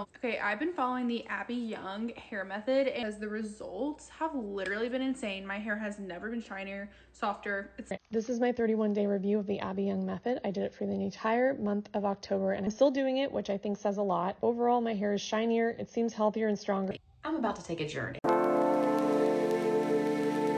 Okay, I've been following the Abbey Yung hair method and the results have literally been insane. My hair has never been shinier, softer. This is my 31-day review of the Abbey Yung Method. I did it for the entire month of October and I'm still doing it, which I think says a lot. Overall, my hair is shinier, it seems healthier and stronger. I'm about to take a journey.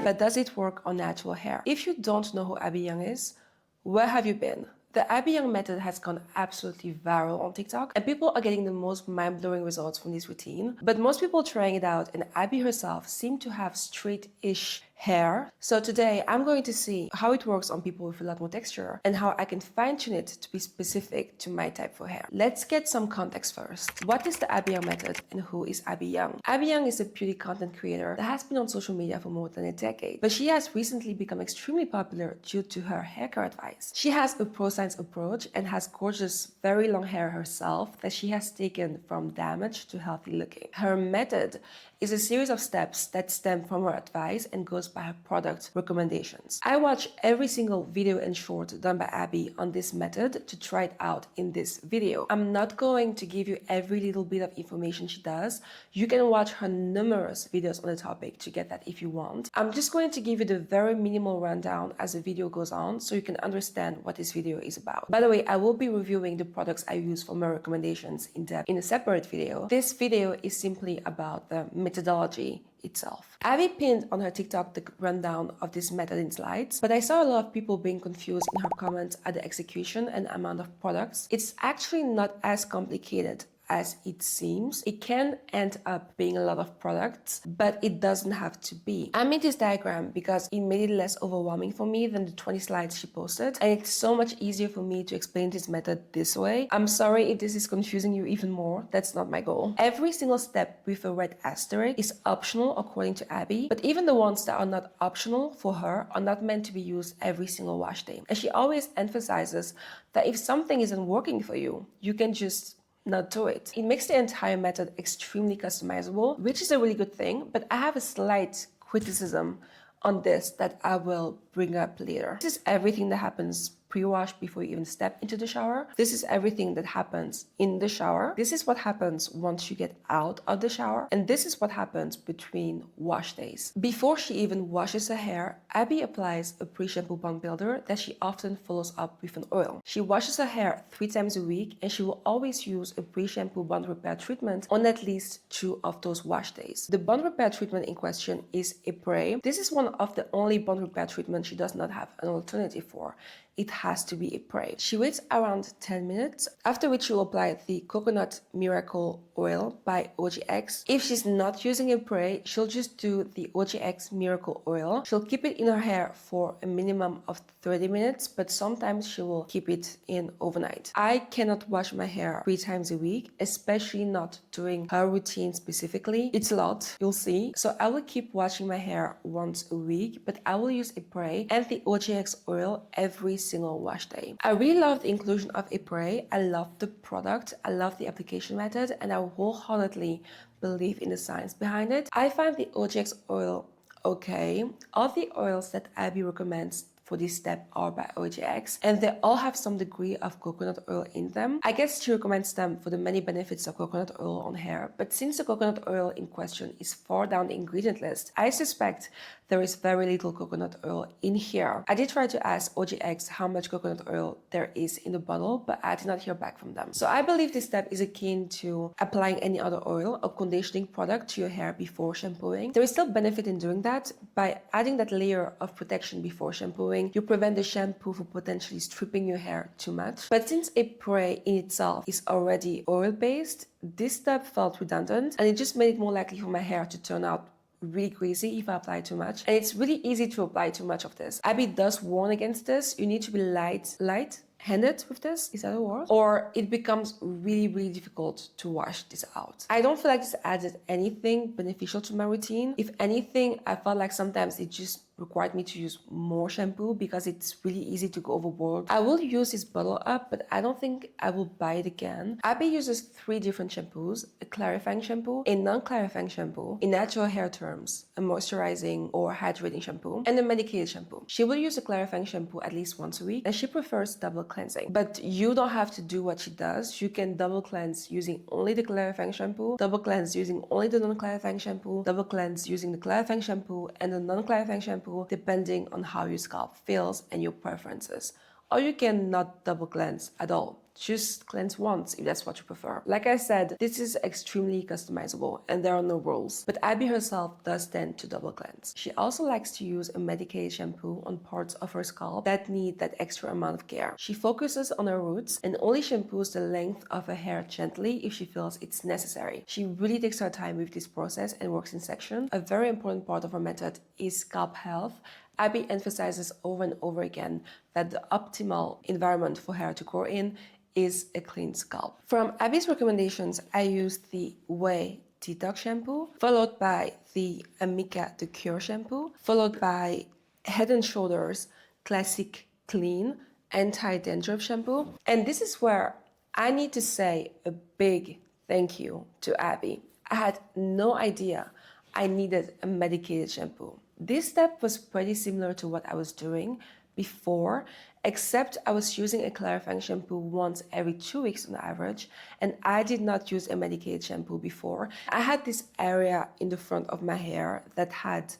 But does it work on natural hair? If you don't know who Abbey Yung is, where have you been? The Abbey Yung method has gone absolutely viral on TikTok and people are getting the most mind-blowing results from this routine. But most people trying it out and Abbey herself seem to have straight-ish hair. So today I'm going to see how it works on people with a lot more texture and how I can fine-tune it to be specific to my type for hair. Let's get some context first. What is the Abbey Yung method and who is Abbey Yung? Abbey Yung is a beauty content creator that has been on social media for more than a decade, but she has recently become extremely popular due to her hair care advice. She has a pro-science approach and has gorgeous, very long hair herself that she has taken from damaged to healthy looking. Her method is a series of steps that stem from her advice and goes by her product recommendations. I watch every single video and short done by Abbey on this method to try it out in this video. I'm not going to give you every little bit of information she does. You can watch her numerous videos on the topic to get that if you want. I'm just going to give you the very minimal rundown as the video goes on so you can understand what this video is about. By the way, I will be reviewing the products I use for my recommendations in depth in a separate video. This video is simply about the methodology itself. Abbey pinned on her TikTok the rundown of this method in slides, but I saw a lot of people being confused in her comments at the execution and amount of products. It's actually not as complicated as it seems. It can end up being a lot of products, but it doesn't have to be. I made this diagram because it made it less overwhelming for me than the 20 slides she posted, and it's so much easier for me to explain this method this way. I'm sorry if this is confusing you even more. That's not my goal. Every single step with a red asterisk is optional according to Abbey, but even the ones that are not optional for her are not meant to be used every single wash day. And she always emphasizes that if something isn't working for you, you can just not do it. It makes the entire method extremely customizable, which is a really good thing, but I have a slight criticism on this that I will bring up later. This is everything that happens pre-wash before you even step into the shower. This is everything that happens in the shower. This is what happens once you get out of the shower. And this is what happens between wash days. Before she even washes her hair, Abbey applies a pre-shampoo bond builder that she often follows up with an oil. She washes her hair 3 times a week and she will always use a pre-shampoo bond repair treatment on at least 2 of those wash days. The bond repair treatment in question is a spray. This is one of the only bond repair treatments she does not have an alternative for. It has to be a spray. She waits around 10 minutes, after which she will apply the Coconut Miracle Oil by OGX. If she's not using a spray, she'll just do the OGX Miracle Oil. She'll keep it in her hair for a minimum of 30 minutes, but sometimes she will keep it in overnight. I cannot wash my hair 3 times a week, especially not during her routine specifically. It's a lot, you'll see. So I will keep washing my hair once a week, but I will use a spray and the OGX oil every single wash day. I really love the inclusion of a spray. I love the product, I love the application method, and I wholeheartedly believe in the science behind it. I find the OGX oil okay. All the oils that Abbey recommends for this step are by OGX, and they all have some degree of coconut oil in them. I guess she recommends them for the many benefits of coconut oil on hair, but since the coconut oil in question is far down the ingredient list, I suspect there is very little coconut oil in here. I did try to ask OGX how much coconut oil there is in the bottle, but I did not hear back from them. So I believe this step is akin to applying any other oil or conditioning product to your hair before shampooing. There is still benefit in doing that. By adding that layer of protection before shampooing, you prevent the shampoo from potentially stripping your hair too much. But since a spray in itself is already oil-based, this step felt redundant and it just made it more likely for my hair to turn out really greasy if I apply too much. And it's really easy to apply too much of this. Abbey does warn against this. You need to be light-handed with this, is that a word? Or it becomes really difficult to wash this out. I don't feel like this added anything beneficial to my routine. If anything, I felt like sometimes it just required me to use more shampoo because it's really easy to go overboard. I will use this bottle up, but I don't think I will buy it again. Abbey uses 3 different shampoos: a clarifying shampoo, a non-clarifying shampoo, in natural hair terms, a moisturizing or hydrating shampoo, and a medicated shampoo. She will use a clarifying shampoo at least once a week, and she prefers double cleansing. But you don't have to do what she does. You can double cleanse using only the clarifying shampoo, double cleanse using only the non-clarifying shampoo, double cleanse using the clarifying shampoo and the non-clarifying shampoo, depending on how your scalp feels and your preferences. Or you can not double cleanse at all. Just cleanse once if that's what you prefer. Like I said, this is extremely customizable and there are no rules, but Abbey herself does tend to double cleanse. She also likes to use a medicated shampoo on parts of her scalp that need that extra amount of care. She focuses on her roots and only shampoos the length of her hair gently if she feels it's necessary. She really takes her time with this process and works in sections. A very important part of her method is scalp health. Abbey emphasizes over and over again that the optimal environment for hair to grow in is a clean scalp. From Abbey's recommendations, I used the Way Detox Shampoo, followed by the Amica The Cure Shampoo, followed by Head & Shoulders Classic Clean Anti-Dandruff Shampoo. And this is where I need to say a big thank you to Abbey. I had no idea I needed a medicated shampoo. This step was pretty similar to what I was doing before, except I was using a clarifying shampoo once every 2 weeks on average, and I did not use a medicated shampoo before. I had this area in the front of my hair that had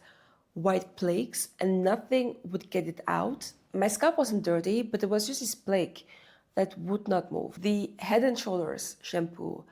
white plaques and nothing would get it out. My scalp wasn't dirty, but there was just this plaque that would not move. The Head & Shoulders shampoo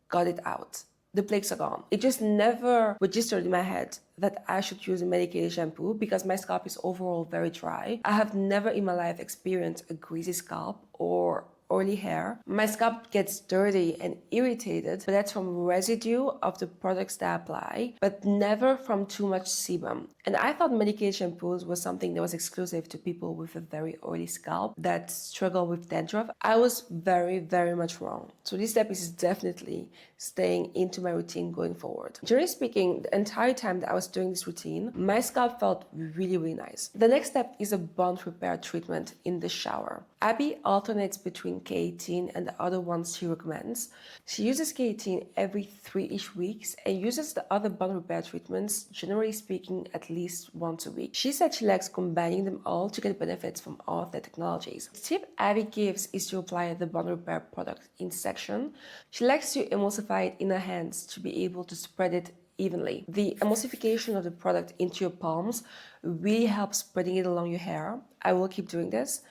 got it out. The plaques are gone. It just never registered in my head that I should use a medicated shampoo because my scalp is overall very dry. I have never in my life experienced a greasy scalp or oily hair. My scalp gets dirty and irritated, but that's from residue of the products that I apply, but never from too much sebum. And I thought medicated shampoos was something that was exclusive to people with a very oily scalp that struggle with dandruff. I was very, very much wrong. So this step is definitely staying into my routine going forward. Generally speaking, the entire time that I was doing this routine, my scalp felt really, really nice. The next step is a bond repair treatment in the shower. Abbey alternates between K18 and the other ones she recommends. She uses K18 every 3-ish weeks and uses the other bond repair treatments, generally speaking, at least once a week. She said she likes combining them all to get benefits from all of their technologies. The tip Abbey gives is to apply the bond repair product in section. She likes to emulsify it in her hands to be able to spread it evenly. The emulsification of the product into your palms really helps spreading it along your hair. I will keep doing this.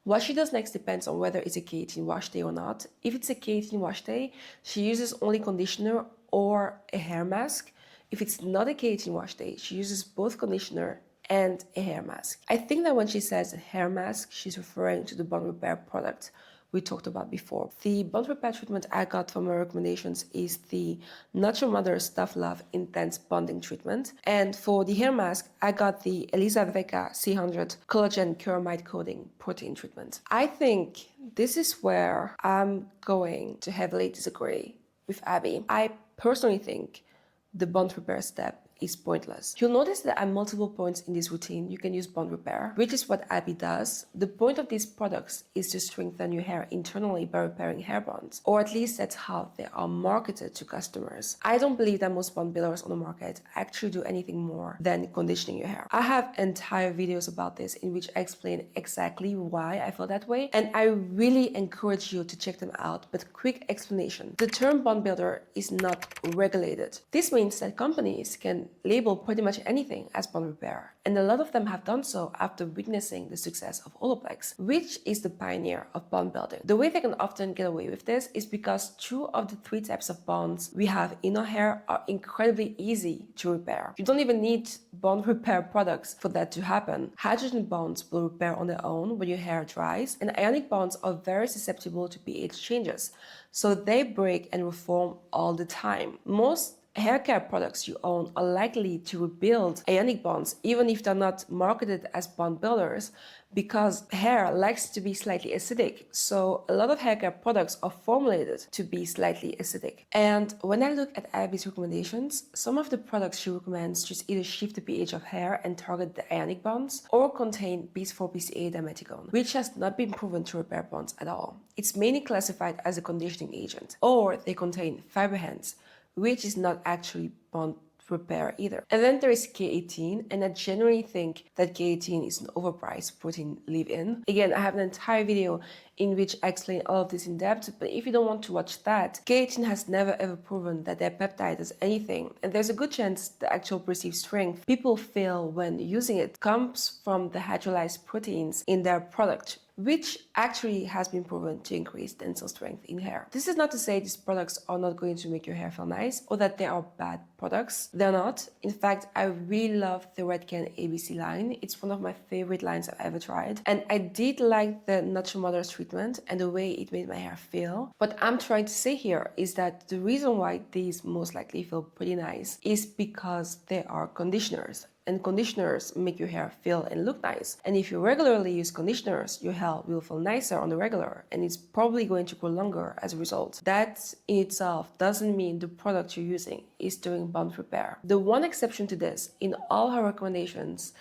What she does next depends on whether it's a K18 wash day or not. If it's a K18 wash day, she uses only conditioner or a hair mask. If it's not a K18 wash day, she uses both conditioner and a hair mask. I think that when she says a hair mask, she's referring to the bond repair product we talked about before. The bond repair treatment I got from her recommendations is the Natural Mother's Tough Love Intense Bonding Treatment. And for the hair mask, I got the Elisa Vecca C100 Collagen Ceramide Coating Protein Treatment. I think this is where I'm going to heavily disagree with Abbey. I personally think the bond repair step is pointless. You'll notice that at multiple points in this routine, you can use bond repair, which is what Abbey does. The point of these products is to strengthen your hair internally by repairing hair bonds, or at least that's how they are marketed to customers. I don't believe that most bond builders on the market actually do anything more than conditioning your hair. I have entire videos about this in which I explain exactly why I feel that way, and I really encourage you to check them out. But quick explanation. The term bond builder is not regulated. This means that companies can label pretty much anything as bond repair, and a lot of them have done so after witnessing the success of Olaplex, which is the pioneer of bond building. The way they can often get away with this is because 2 of the 3 types of bonds we have in our hair are incredibly easy to repair. You don't even need bond repair products for that to happen. Hydrogen bonds will repair on their own when your hair dries, and ionic bonds are very susceptible to pH changes, so they break and reform all the time. Most hair care products you own are likely to rebuild ionic bonds even if they're not marketed as bond builders, because hair likes to be slightly acidic. So a lot of hair care products are formulated to be slightly acidic. And when I look at Abby's recommendations, some of the products she recommends just either shift the pH of hair and target the ionic bonds, or contain bis-4-PCA dimethicone, which has not been proven to repair bonds at all. It's mainly classified as a conditioning agent. Or they contain fiberhance, which is not actually bond repair either. And then there is K18, and I generally think that K18 is an overpriced protein leave-in. Again, I have an entire video in which I explain all of this in depth, but if you don't want to watch that, K18 has never ever proven that their peptide does anything, and there's a good chance the actual perceived strength people feel when using it comes from the hydrolyzed proteins in their product, which actually has been proven to increase tensile strength in hair. This is not to say these products are not going to make your hair feel nice or that they are bad products. They're not. In fact, I really love the Redken ABC line. It's one of my favorite lines I've ever tried. And I did like the Natural Mothers treatment and the way it made my hair feel. What I'm trying to say here is that the reason why these most likely feel pretty nice is because they are conditioners. And conditioners make your hair feel and look nice. And if you regularly use conditioners, your hair will feel nicer on the regular, and it's probably going to grow longer as a result. That in itself doesn't mean the product you're using is doing bond repair. The one exception to this in all her recommendations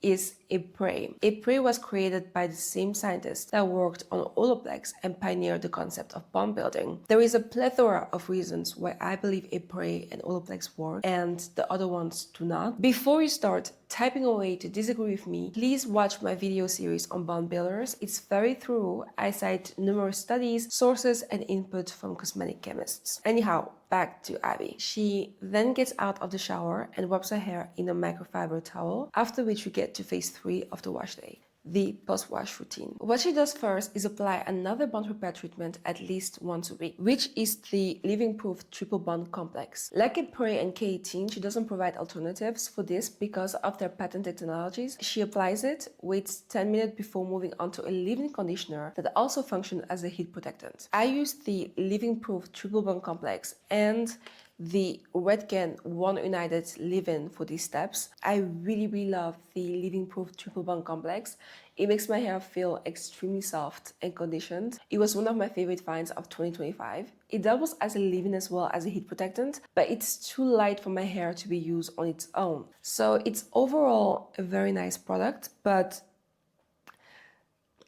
is Abbey. Abbey was created by the same scientists that worked on Olaplex and pioneered the concept of bond building. There is a plethora of reasons why I believe Abbey and Olaplex work and the other ones do not. Before you start typing away to disagree with me, please watch my video series on bond builders. It's very thorough. I cite numerous studies, sources, and input from cosmetic chemists. Anyhow, back to Abby. She then gets out of the shower and wipes her hair in a microfiber towel, after which we get to phase 3 of the wash day, the post-wash routine. What she does first is apply another bond repair treatment at least once a week, which is the Living Proof Triple Bond Complex. Like Abbey and K18, she doesn't provide alternatives for this because of their patented technologies. She applies it, waits 10 minutes before moving on to a leave-in conditioner that also functions as a heat protectant. I use the Living Proof Triple Bond Complex and the Redken One United leave-in for these steps. I really love the Living Proof Triple Bond Complex. It makes my hair feel extremely soft and conditioned. It was one of my favorite finds of 2025. It doubles as a leave-in as well as a heat protectant, but it's too light for my hair to be used on its own. So it's overall a very nice product, but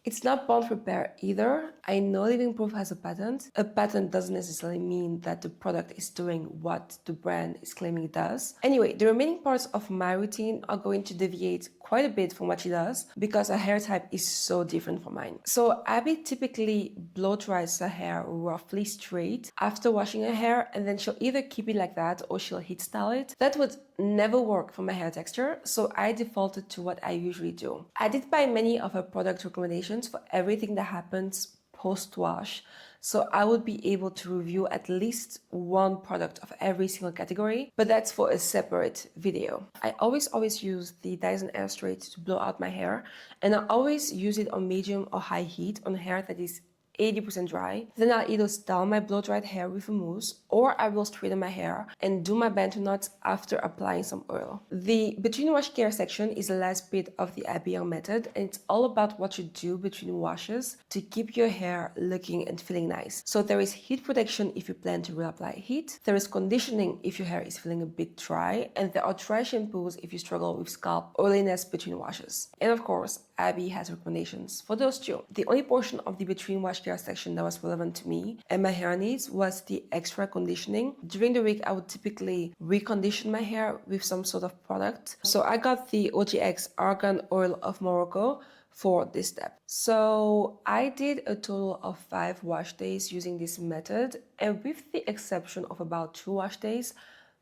it's not bond repair either. I know Living Proof has a patent. A patent doesn't necessarily mean that the product is doing what the brand is claiming it does. Anyway, the remaining parts of my routine are going to deviate quite a bit from what she does because her hair type is so different from mine. So Abby typically blow dries her hair roughly straight after washing her hair, and then she'll either keep it like that or she'll heat style it. That would never work for my hair texture, so I defaulted to what I usually do. I did buy many of her product recommendations for everything that happens post-wash, so I would be able to review at least one product of every single category, but that's for a separate video. I always use the Dyson Airstrait to blow out my hair, and I always use it on medium or high heat on hair that is 80% dry. Then I'll either style my blow-dried hair with a mousse, or I will straighten my hair and do my bento knots after applying some oil. The between wash care section is the last bit of the Abbey Yung method, and it's all about what you do between washes to keep your hair looking and feeling nice. So there is heat protection if you plan to reapply heat, there is conditioning if your hair is feeling a bit dry, and there are dry shampoos if you struggle with scalp oiliness between washes. And of course, Abby has recommendations for those too. The only portion of the between wash care section that was relevant to me and my hair needs was the extra conditioning. During the week, I would typically recondition my hair with some sort of product. So I got the OGX Argan Oil of Morocco for this step. So I did a total of 5 wash days using this method, and with the exception of about 2 wash days,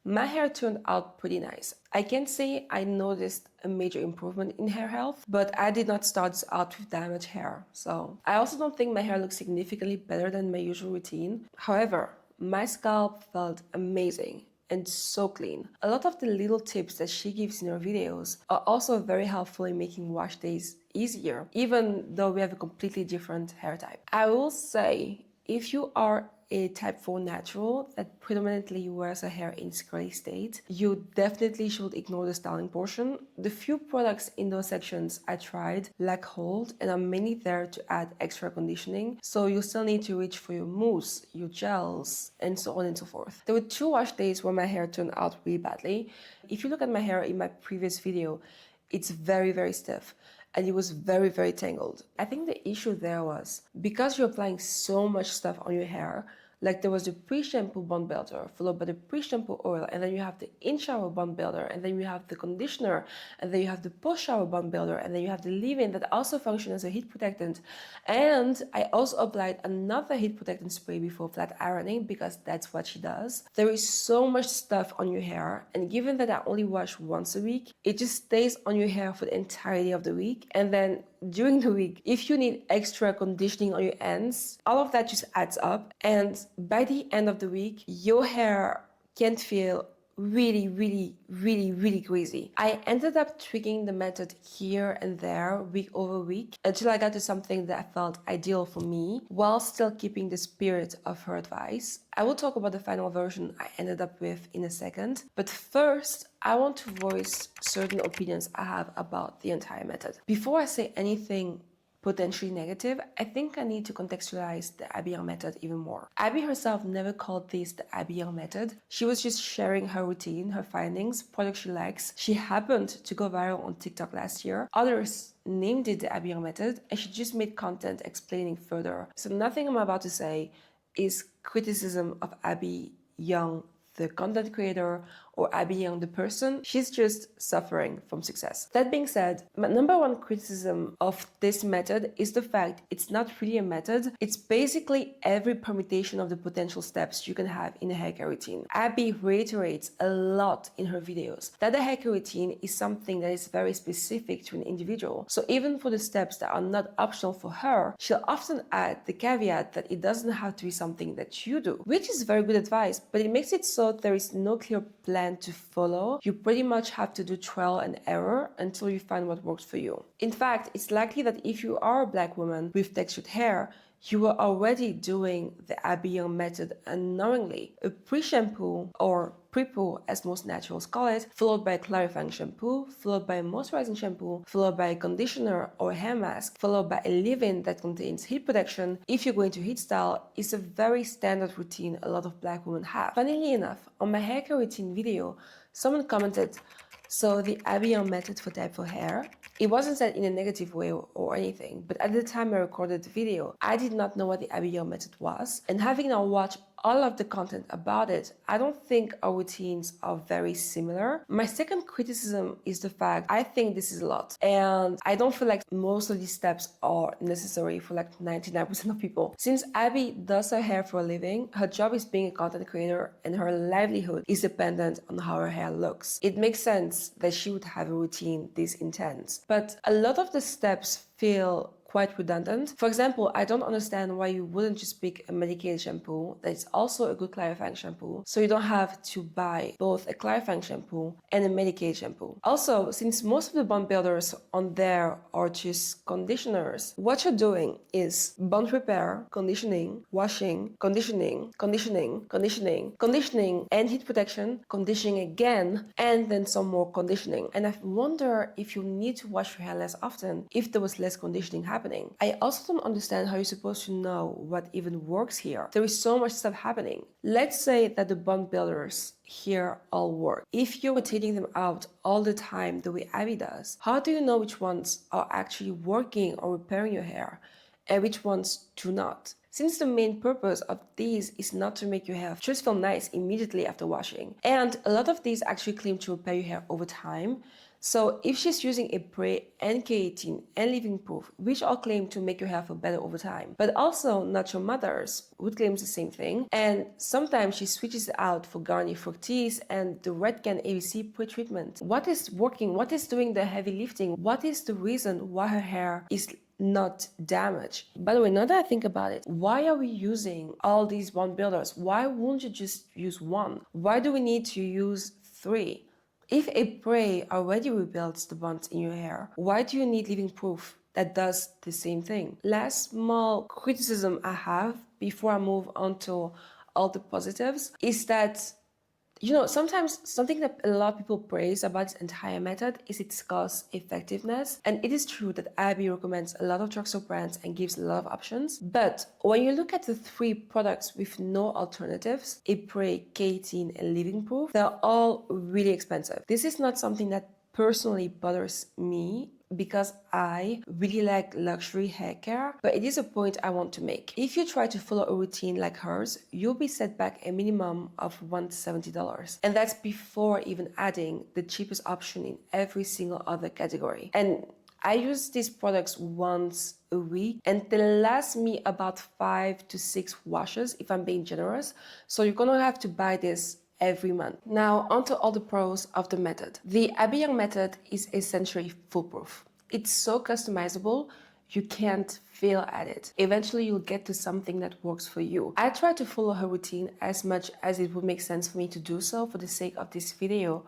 my hair turned out pretty nice. I can't say I noticed a major improvement in hair health, but I did not start this out with damaged hair. So I also don't think my hair looks significantly better than my usual routine. However, my scalp felt amazing and so clean. A lot of the little tips that she gives in her videos are also very helpful in making wash days easier, even though we have a completely different hair type. I will say, if you are a type 4 natural that predominantly wears her hair in curly state, you definitely should ignore the styling portion. The few products in those sections I tried lack hold and are mainly there to add extra conditioning, so you still need to reach for your mousse, your gels, and so on and so forth. There were 2 wash days where my hair turned out really badly. If you look at my hair in my previous video, it's very, very stiff. And it was very, very tangled. I think the issue there was because you're applying so much stuff on your hair, like there was the pre-shampoo bond builder followed by the pre-shampoo oil, and then you have the in-shower bond builder, and then you have the conditioner, and then you have the post-shower bond builder, and then you have the leave-in that also functions as a heat protectant. And I also applied another heat protectant spray before flat ironing because that's what she does. There is so much stuff on your hair, and given that I only wash once a week, it just stays on your hair for the entirety of the week. And then during the week, if you need extra conditioning on your ends, all of that just adds up. And by the end of the week, your hair can feel really, really, really, really greasy. I ended up tweaking the method here and there, week over week, until I got to something that felt ideal for me, while still keeping the spirit of her advice. I will talk about the final version I ended up with in a second, but first, I want to voice certain opinions I have about the entire method. Before I say anything potentially negative, I think I need to contextualize the Abbey Yung Method even more. Abbey herself never called this the Abbey Yung Method. She was just sharing her routine, her findings, products she likes. She happened to go viral on TikTok last year. Others named it the Abbey Yung Method, and she just made content explaining further. So nothing I'm about to say is criticism of Abbey Yung, the content creator, or Abbey Yung, the person. She's just suffering from success. That being said, my number one criticism of this method is the fact it's not really a method. It's basically every permutation of the potential steps you can have in a hair care routine. Abbey reiterates a lot in her videos that the hair care routine is something that is very specific to an individual. So even for the steps that are not optional for her, she'll often add the caveat that it doesn't have to be something that you do, which is very good advice, but it makes it so there is no clear plan to follow. You pretty much have to do trial and error until you find what works for you. In fact, it's likely that if you are a black woman with textured hair, you were already doing the Abbey Yung method unknowingly. A pre-shampoo or pre-poo, as most naturals call it, followed by a clarifying shampoo, followed by a moisturizing shampoo, followed by a conditioner or a hair mask, followed by a leave-in that contains heat protection. If you're going to heat style, it's a very standard routine a lot of black women have. Funnily enough, on my hair care routine video, someone commented, "So the Abbey Yung method for type 4 hair?" It wasn't said in a negative way or anything, but at the time I recorded the video, I did not know what the Abbey Yung method was, and having now watched all of the content about it, I don't think our routines are very similar. My second criticism is the fact I think this is a lot, and I don't feel like most of these steps are necessary for like 99% of people. Since Abbey does her hair for a living, her job is being a content creator, and her livelihood is dependent on how her hair looks. It makes sense that she would have a routine this intense, but a lot of the steps feel quite redundant. For example, I don't understand why you wouldn't just pick a medicated shampoo that is also a good clarifying shampoo, so you don't have to buy both a clarifying shampoo and a medicated shampoo. Also, since most of the bond builders on there are just conditioners, what you're doing is bond repair, conditioning, washing, conditioning, conditioning, conditioning, conditioning, and heat protection, conditioning again, and then some more conditioning. And I wonder if you need to wash your hair less often if there was less conditioning happening. I also don't understand how you're supposed to know what even works here. There is so much stuff happening. Let's say that the bond builders here all work. If you're rotating them out all the time the way Abbey does, how do you know which ones are actually working or repairing your hair and which ones do not? Since the main purpose of these is not to make your hair just feel nice immediately after washing, and a lot of these actually claim to repair your hair over time. So if she's using a Pre and K18 and Living Proof, which all claim to make your hair feel better over time, but also Natural Mothers, who claims the same thing, and sometimes she switches it out for Garnier Fructis and the Red Can ABC pre-treatment. What is working? What is doing the heavy lifting? What is the reason why her hair is not damaged? By the way, now that I think about it, why are we using all these bond builders? Why won't you just use one? Why do we need to use 3? If a Pre already rebuilds the bonds in your hair, why do you need Living Proof that does the same thing? Last small criticism I have before I move on to all the positives is that, sometimes something that a lot of people praise about this entire method is its cost effectiveness. And it is true that Abbey recommends a lot of drugstore brands and gives a lot of options. But when you look at the 3 products with no alternatives, Ipre, K18, and Living Proof, they're all really expensive. This is not something that personally bothers me because I really like luxury hair care, but it is a point I want to make. If you try to follow a routine like hers, you'll be set back a minimum of $170. And that's before even adding the cheapest option in every single other category. And I use these products once a week and they last me about 5 to 6 washes if I'm being generous. So you're gonna have to buy this every month. Now, onto all the pros of the method. The Abbey Yung method is essentially foolproof. It's so customizable, you can't fail at it. Eventually, you'll get to something that works for you. I try to follow her routine as much as it would make sense for me to do so for the sake of this video,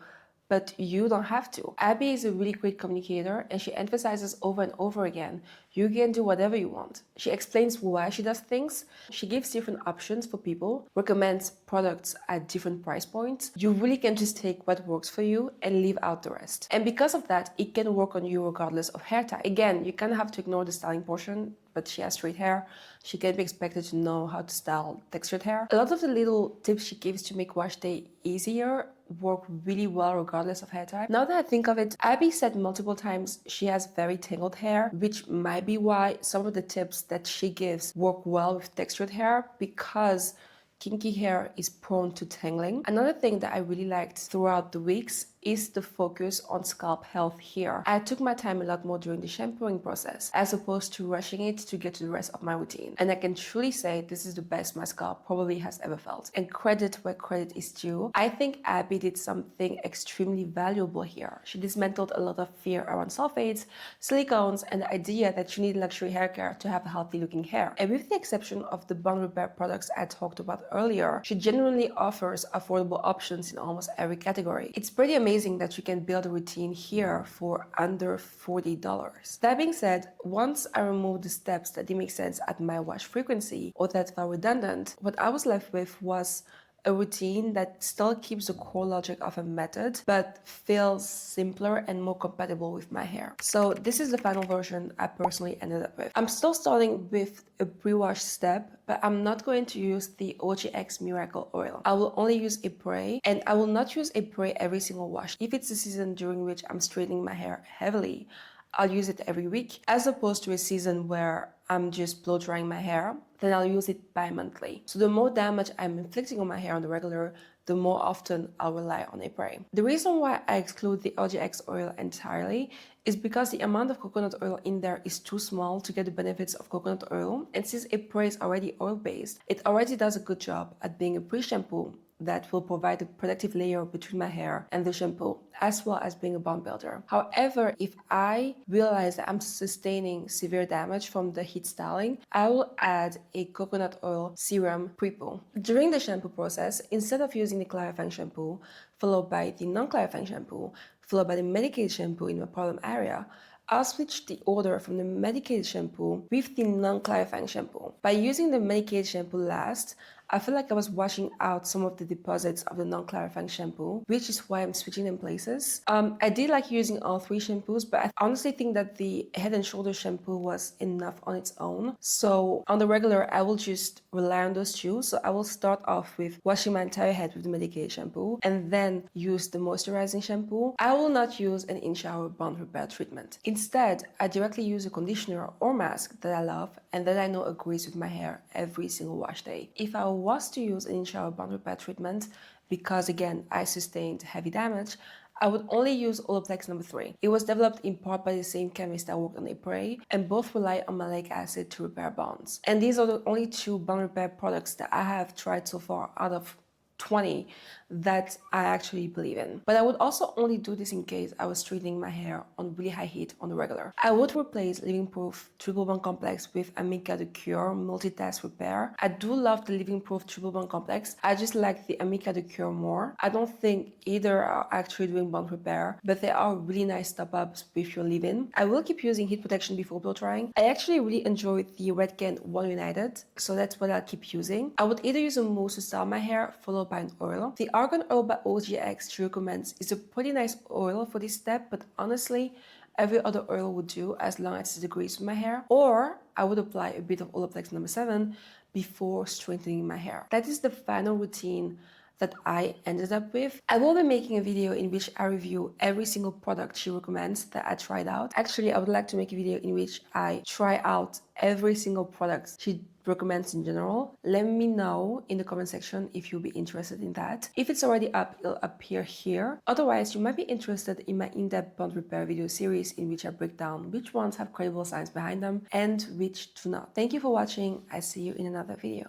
but you don't have to. Abbey is a really great communicator and she emphasizes over and over again, you can do whatever you want. She explains why she does things. She gives different options for people, recommends products at different price points. You really can just take what works for you and leave out the rest. And because of that, it can work on you regardless of hair type. Again, you kind of have to ignore the styling portion, but she has straight hair. She can be expected to know how to style textured hair. A lot of the little tips she gives to make wash day easier work really well regardless of hair type. Now that I think of it, Abbey said multiple times she has very tangled hair, which might be why some of the tips that she gives work well with textured hair, because kinky hair is prone to tangling. Another thing that I really liked throughout the weeks is the focus on scalp health here. I took my time a lot more during the shampooing process as opposed to rushing it to get to the rest of my routine. And I can truly say this is the best my scalp probably has ever felt. And credit where credit is due. I think Abbey did something extremely valuable here. She dismantled a lot of fear around sulfates, silicones, and the idea that you need luxury hair care to have healthy looking hair. And with the exception of the bond repair products I talked about earlier, she genuinely offers affordable options in almost every category. It's pretty amazing that you can build a routine here for under $40. That being said, once I removed the steps that didn't make sense at my wash frequency or that felt redundant, what I was left with was a routine that still keeps the core logic of a method, but feels simpler and more compatible with my hair. So this is the final version I personally ended up with. I'm still starting with a pre-wash step, but I'm not going to use the OGX Miracle Oil. I will only use Ipre, and I will not use Ipre every single wash. If it's the season during which I'm straightening my hair heavily, I'll use it every week, as opposed to a season where I'm just blow drying my hair, then I'll use it bi-monthly. So the more damage I'm inflicting on my hair on the regular, the more often I'll rely on Ipre. The reason why I exclude the LGX oil entirely is because the amount of coconut oil in there is too small to get the benefits of coconut oil, and since Ipre is already oil-based, it already does a good job at being a pre-shampoo that will provide a protective layer between my hair and the shampoo, as well as being a bond builder. However, if I realize that I'm sustaining severe damage from the heat styling, I will add a coconut oil serum pre-poo. During the shampoo process, instead of using the clarifying shampoo, followed by the non-clarifying shampoo, followed by the medicated shampoo in my problem area, I'll switch the order from the medicated shampoo with the non-clarifying shampoo. By using the medicated shampoo last, I feel like I was washing out some of the deposits of the non-clarifying shampoo, which is why I'm switching them places. I did like using all 3 shampoos, but I honestly think that the Head and Shoulders shampoo was enough on its own. So on the regular, I will just rely on those 2. So I will start off with washing my entire head with the medicated shampoo and then use the moisturizing shampoo. I will not use an in-shower bond repair treatment. Instead, I directly use a conditioner or mask that I love and that I know agrees with my hair every single wash day. If I was to use an in-shower bond repair treatment, because again I sustained heavy damage, I would only use Olaplex number 3. It was developed in part by the same chemist that worked on Ipre, and both rely on malic acid to repair bonds. And these are the only 2 bond repair products that I have tried so far out of 20 that I actually believe in. But I would also only do this in case I was straightening my hair on really high heat on the regular. I would replace Living Proof Triple Bond Complex with Amica the Cure Multitask Repair. I do love the Living Proof Triple Bond Complex. I just like the Amica the Cure more. I don't think either are actually doing bond repair, but they are really nice top-ups with your leave-in. I will keep using heat protection before blow drying. I actually really enjoy the Redken One United, so that's what I'll keep using. I would either use a mousse to style my hair, followed by an oil. The Argan Oil by OGX she recommends is a pretty nice oil for this step, but honestly, every other oil would do as long as it agrees with my hair. Or I would apply a bit of Olaplex number 7 before straightening my hair. That is the final routine that I ended up with. I will be making a video in which I review every single product she recommends that I tried out. Actually, I would like to make a video in which I try out every single product she recommends in general. Let me know in the comment section if you'll be interested in that. If it's already up, it'll appear here. Otherwise, you might be interested in my in-depth bond repair video series in which I break down which ones have credible science behind them and which do not. Thank you for watching. I see you in another video.